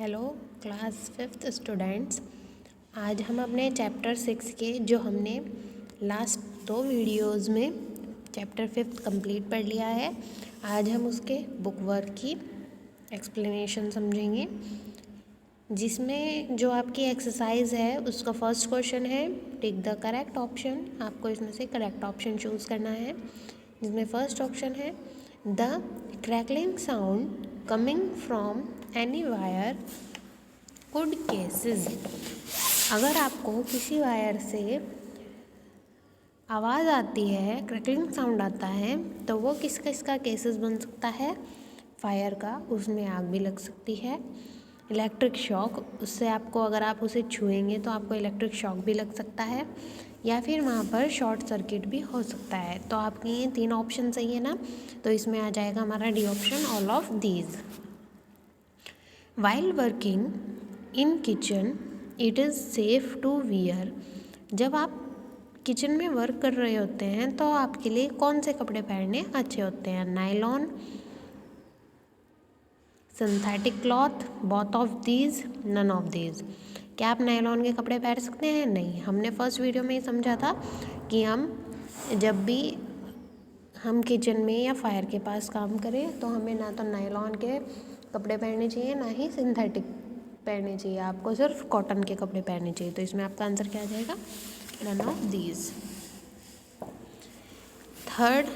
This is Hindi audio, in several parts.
Hello class 5th students. आज हम अपने चैप्टर 6 के जो हमने लास्ट 2 वीडियोस में चैप्टर 5th कंप्लीट पढ़ लिया है, आज हम उसके बुक वर्क की एक्सप्लेनेशन समझेंगे, जिसमें जो आपकी एक्सरसाइज है उसका फर्स्ट क्वेश्चन है टिक द करेक्ट ऑप्शन। आपको इसमें से करेक्ट ऑप्शन चूज़ करना है, जिसमें फर्स्ट ऑप्शन है the crackling sound coming from any wire could cases. अगर आपको किसी वायर से आवाज़ आती है, क्रैकलिंग साउंड आता है, तो वो किसका केसेस बन सकता है? फायर का, उसमें आग भी लग सकती है। इलेक्ट्रिक शॉक, उससे आपको अगर आप उसे छुएंगे तो आपको इलेक्ट्रिक शॉक भी लग सकता है, या फिर वहाँ पर शॉर्ट सर्किट भी हो सकता है। तो आपके ये 3 ऑप्शन सही है ना, तो इसमें आ जाएगा हमारा D option, all of these. While working in kitchen it is safe to wear. जब आप किचन में वर्क कर रहे होते हैं तो आपके लिए कौन से कपड़े पहनने अच्छे होते हैं? Nylon, synthetic cloth, both of these, none of these. क्या आप नायलॉन के कपड़े पहन सकते हैं? नहीं। हमने फर्स्ट वीडियो में ही समझा था कि जब भी हम किचन में या फायर के पास काम करें तो हमें ना तो नायलॉन के कपड़े पहनने चाहिए, ना ही सिंथेटिक पहनने चाहिए। आपको सिर्फ कॉटन के कपड़े पहनने चाहिए। तो इसमें आपका आंसर क्या आ जाएगा? None of these. Third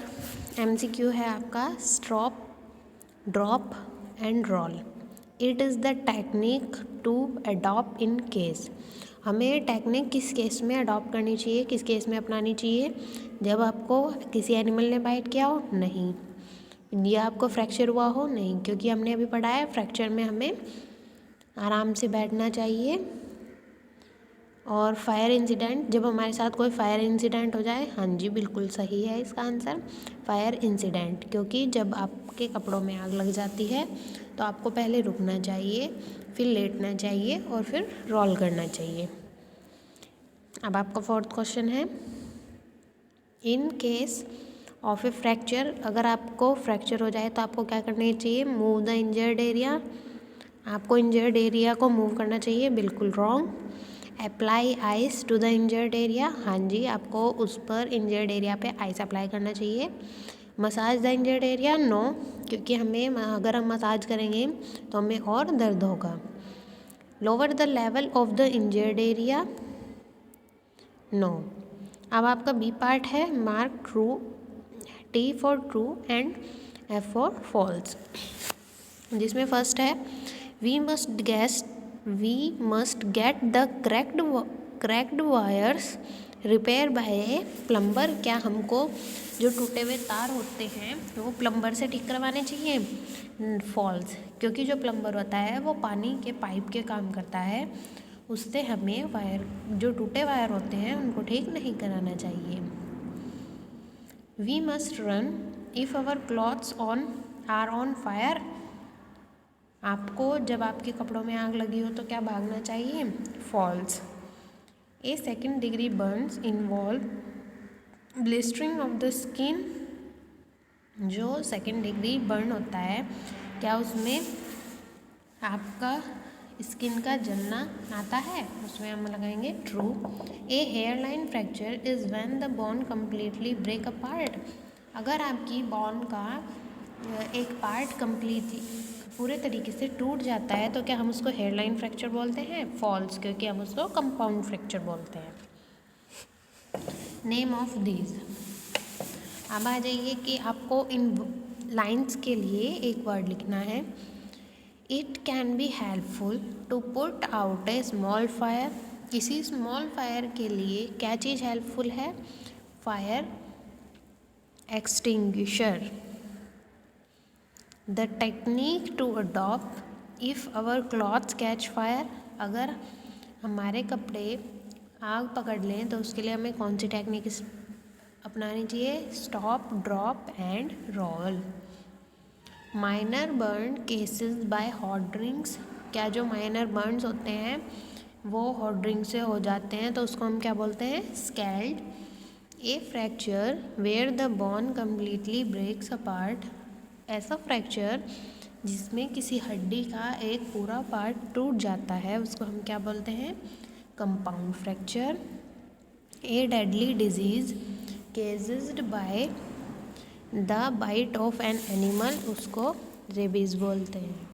MCQ है आपका stop, drop and roll. It is the technique to adopt in case. हमें टेक्निक किस केस में अडॉप्ट करनी चाहिए, किस केस में अपनानी चाहिए? जब आपको किसी एनिमल ने बाइट किया हो? नहीं। या आपको फ्रैक्चर हुआ हो? नहीं, क्योंकि हमने अभी पढ़ा है फ्रैक्चर में हमें आराम से बैठना चाहिए। और फायर इंसिडेंट, जब हमारे साथ कोई फायर इंसिडेंट हो जाए, हाँ जी बिल्कुल सही है इसका आंसर, फायर इंसिडेंट। क्योंकि जब आपके कपड़ों में आग लग जाती है तो आपको पहले रुकना चाहिए, फिर लेटना चाहिए और फिर रोल करना चाहिए। अब आपका फोर्थ क्वेश्चन है in case of A fracture. अगर आपको फ्रैक्चर हो जाए तो आपको क्या करना चाहिए? Move the injured area. आपको इंजर्ड एरिया को मूव करना चाहिए, बिल्कुल wrong. Apply ice to the injured area, हाँ जी आपको उस पर इंजर्ड एरिया पे आइस अप्लाई करना चाहिए। Massage the injured area, no, क्योंकि अगर हम मसाज करेंगे तो हमें और दर्द होगा। Lower the level of the injured area, no. अब आपका बी पार्ट है mark true, T for true and F for false, जिसमें फर्स्ट है we must get the cracked wires repair by a plumber. क्या हमको जो टूटे हुए तार होते हैं वो प्लम्बर से ठीक करवाने चाहिए? फॉल्स, क्योंकि जो प्लम्बर होता है वो पानी के पाइप के काम करता है, उससे हमें जो टूटे वायर होते हैं उनको ठीक नहीं कराना चाहिए। We must run if our clothes are on fire. आपको जब आपके कपड़ों में आग लगी हो तो क्या भागना चाहिए? False. A second degree burns involve blistering of the skin. जो सेकेंड डिग्री बर्न होता है, क्या उसमें आपका स्किन का जलना आता है? उसमें हम लगाएंगे true. A hairline fracture is when the bone completely break apart. अगर आपकी बोन का एक पार्ट कम्प्लीटली पूरे तरीके से टूट जाता है तो क्या हम उसको हेयरलाइन फ्रैक्चर बोलते हैं? फॉल्स, क्योंकि हम उसको कंपाउंड फ्रैक्चर बोलते हैं। Name of these. अब आ जाइए कि आपको इन लाइंस के लिए एक वर्ड लिखना है। It can be helpful to put out a small fire. किसी स्मॉल फायर के लिए क्या चीज़ हेल्पफुल है? Fire extinguisher. The technique to adopt if our clothes catch fire. अगर हमारे कपड़े आग पकड़ लें तो उसके लिए हमें कौन सी टेक्निक अपनानी चाहिए? Stop, drop and roll. Minor burn cases by hot drinks. क्या जो माइनर बर्न्स होते हैं वो हॉट ड्रिंक से हो जाते हैं तो उसको हम क्या बोलते हैं? Scald. A fracture where the bone completely breaks apart. ऐसा फ्रैक्चर जिसमें किसी हड्डी का एक पूरा पार्ट टूट जाता है उसको हम क्या बोलते हैं, compound fracture. A deadly disease caused by the bite of an animal, उसको रेबीज बोलते हैं।